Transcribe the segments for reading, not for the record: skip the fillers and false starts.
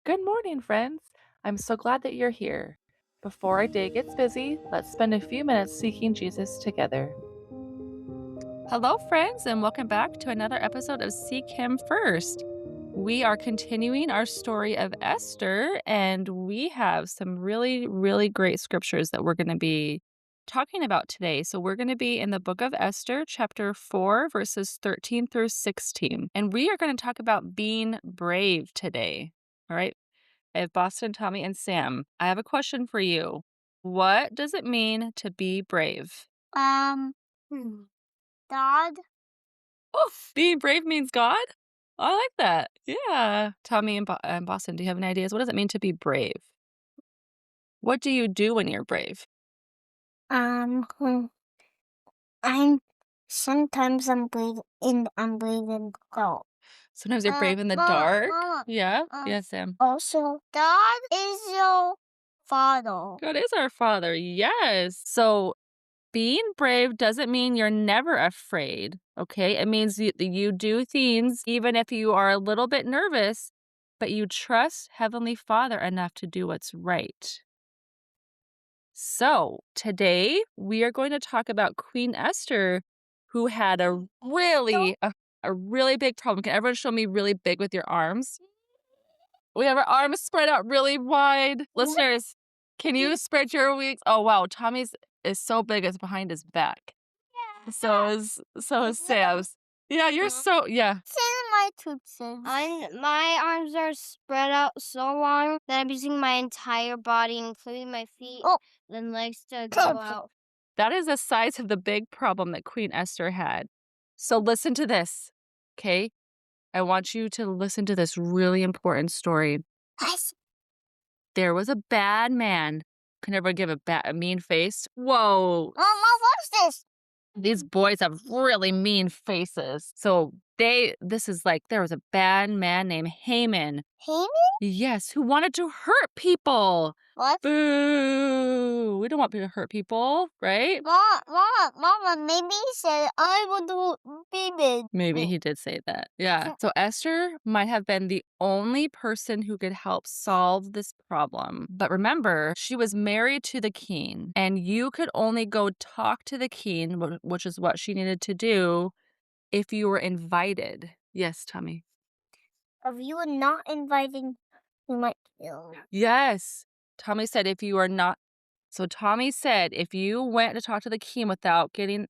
Good morning, friends. I'm so glad that you're here. Before our day gets busy, let's spend a few minutes seeking Jesus together. Hello, friends, and welcome back to another episode of Seek Him First. We are continuing our story of Esther, and we have some really great scriptures that we're going to be talking about today. So, we're going to be in the book of Esther, chapter 4, verses 13 through 16. And we are going to talk about being brave today. All right. I have Boston, Tommy, and Sam. I have a question for you. What does it mean to be brave? Um, hmm, God. Oh, being brave means God? I like that. Yeah. Tommy and Boston, do you have any ideas? What does it mean to be brave? What do you do when you're brave? Hmm, I'm sometimes I'm brave in cold. Sometimes you're brave in the Mama, dark. Mama. Yeah. Yes, Sam. Also, God is your father. God is our Father. Yes. So being brave doesn't mean you're never afraid, okay? It means you do things even if you are a little bit nervous, but you trust Heavenly Father enough to do what's right. So, today we are going to talk about Queen Esther, who had a really big problem. Can everyone show me really big with your arms? We have our arms spread out really wide. Listeners, can you spread your wings? Oh wow, Tommy's is so big it's behind his back. So is Sam's. Yeah, you're so yeah. My toothpicks. My arms are spread out so long that I'm using my entire body, including my feet and legs, to go out. That is the size of the big problem that Queen Esther had. So listen to this, okay? I want you to listen to this really important story. Guys, There was a bad man. Can everyone give a mean face? Whoa. Mom, what's this? These boys have really mean faces. So this is like there was a bad man named Haman. Haman? Yes, who wanted to hurt people. What? Boo! We don't want people to hurt people, right? Mama, maybe he said I will do baby. Maybe he did say that. Yeah. So Esther might have been the only person who could help solve this problem. But remember, she was married to the king, and you could only go talk to the king, which is what she needed to do, if you were invited. Yes, Tommy. If you are not inviting, you might kill. Yes. Tommy said if you are not So Tommy said if you went to talk to the king without being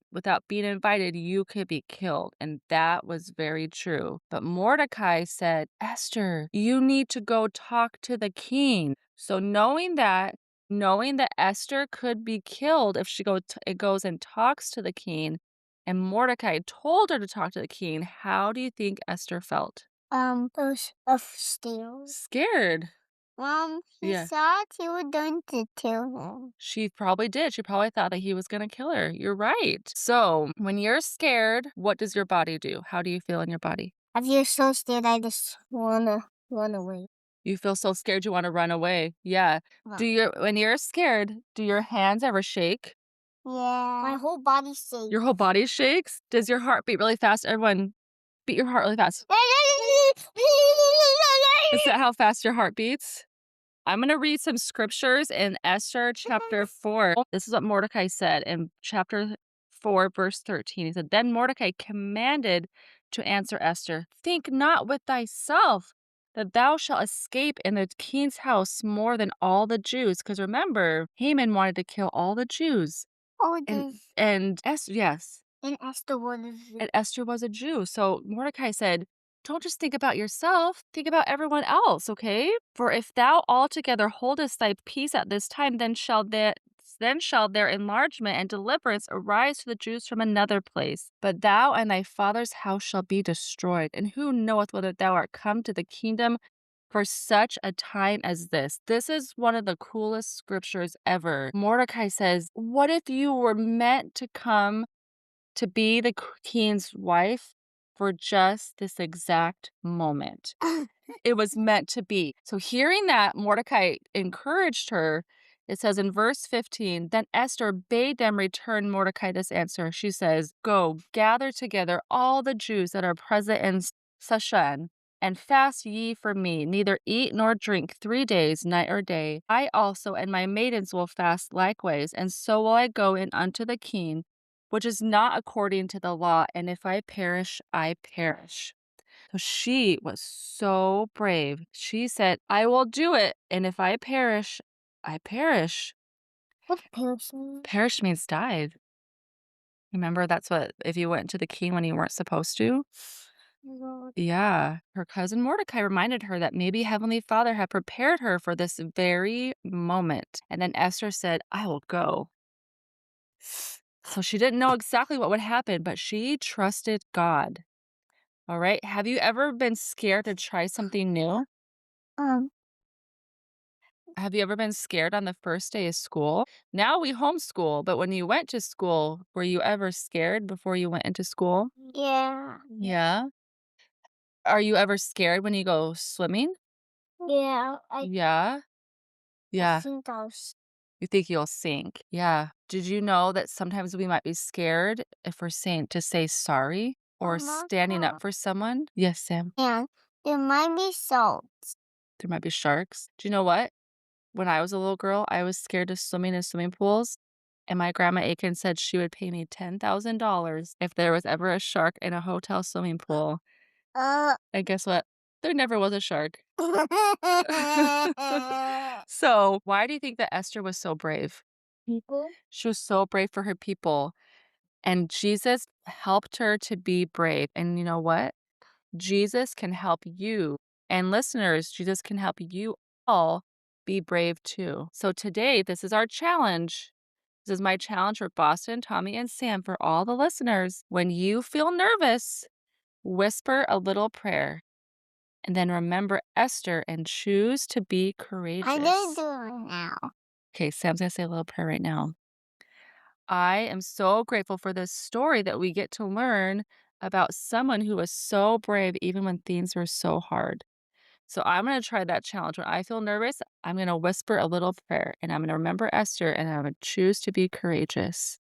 invited, you could be killed. And that was very true. But Mordecai said, Esther, you need to go talk to the king. So knowing that Esther could be killed if she goes and talks to the king, and Mordecai told her to talk to the king, how do you think Esther felt? Those of steel. Scared. He Yeah. thought he was going to kill him. She probably did. She probably thought that he was going to kill her. You're right. So, when you're scared, what does your body do? How do you feel in your body? I feel so scared, I just wanna run away. You feel so scared you want to run away. Yeah. Wow. When you're scared, do your hands ever shake? Yeah. My whole body shakes. Your whole body shakes? Does your heart beat really fast? Everyone, beat your heart really fast. Is that how fast your heart beats? I'm going to read some scriptures in Esther chapter 4. This is what Mordecai said in chapter 4, verse 13. He said, Then Mordecai commanded to answer Esther, Think not with thyself that thou shalt escape in the king's house more than all the Jews. Because remember, Haman wanted to kill all the Jews. Oh, And Esther, yes. And Esther was And Esther was a Jew. So Mordecai said, Don't just think about yourself, think about everyone else, okay? For if thou altogether holdest thy peace at this time, then shall their enlargement and deliverance arise to the Jews from another place. But thou and thy father's house shall be destroyed. And who knoweth whether thou art come to the kingdom for such a time as this? This is one of the coolest scriptures ever. Mordecai says, What if you were meant to come to be the king's wife for just this exact moment? It was meant to be. So hearing that, Mordecai encouraged her. It says in verse 15, Then Esther bade them return Mordecai this answer. She says, Go, gather together all the Jews that are present in Shushan and fast ye for me, neither eat nor drink 3 days, night or day. I also and my maidens will fast likewise, and so will I go in unto the king, which is not according to the law, and if I perish, I perish. So she was so brave. She said, I will do it, and if I perish, I perish. What person? Perish means died. Remember, that's what, if you went to the king when you weren't supposed to? Lord. Yeah. Her cousin Mordecai reminded her that maybe Heavenly Father had prepared her for this very moment. And then Esther said, I will go. So she didn't know exactly what would happen, but she trusted God. All right. Have you ever been scared to try something new? Um, Have you ever been scared on the first day of school? Now we homeschool, but when you went to school, were you ever scared before you went into school? yeah. Yeah. Are you ever scared when you go swimming? Yeah, Yeah. Yeah. think I was. You think you'll sink. Yeah. Did you know that sometimes we might be scared if we're saying to say sorry or standing up for someone? Yes, Sam. And there might be salt. There might be sharks. Do you know what? When I was a little girl, I was scared of swimming in swimming pools, and my grandma Aiken said she would pay me $10,000 if there was ever a shark in a hotel swimming pool. Uh. And guess what? There never was a shark. So, why do you think that Esther was so brave? People? She was so brave for her people, and Jesus helped her to be brave. And you know what? Jesus can help you. And listeners, Jesus can help you all be brave too. So today, this is our challenge. This is my challenge for Boston, Tommy, and Sam for all the listeners. When you feel nervous, whisper a little prayer and then remember Esther and choose to be courageous. I didn't do it now. Okay, Sam's going to say a little prayer right now. I am so grateful for this story that we get to learn about someone who was so brave even when things were so hard. So I'm going to try that challenge. When I feel nervous, I'm going to whisper a little prayer and I'm going to remember Esther and I'm going to choose to be courageous.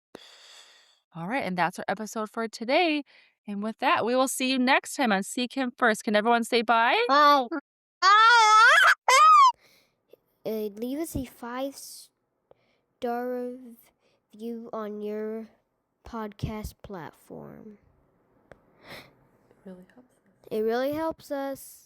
All right. And that's our episode for today. And with that, we will see you next time on Seek Him First. Can everyone say bye? Bye. Leave us a 5-star review on your podcast platform. Really helps. It really helps us.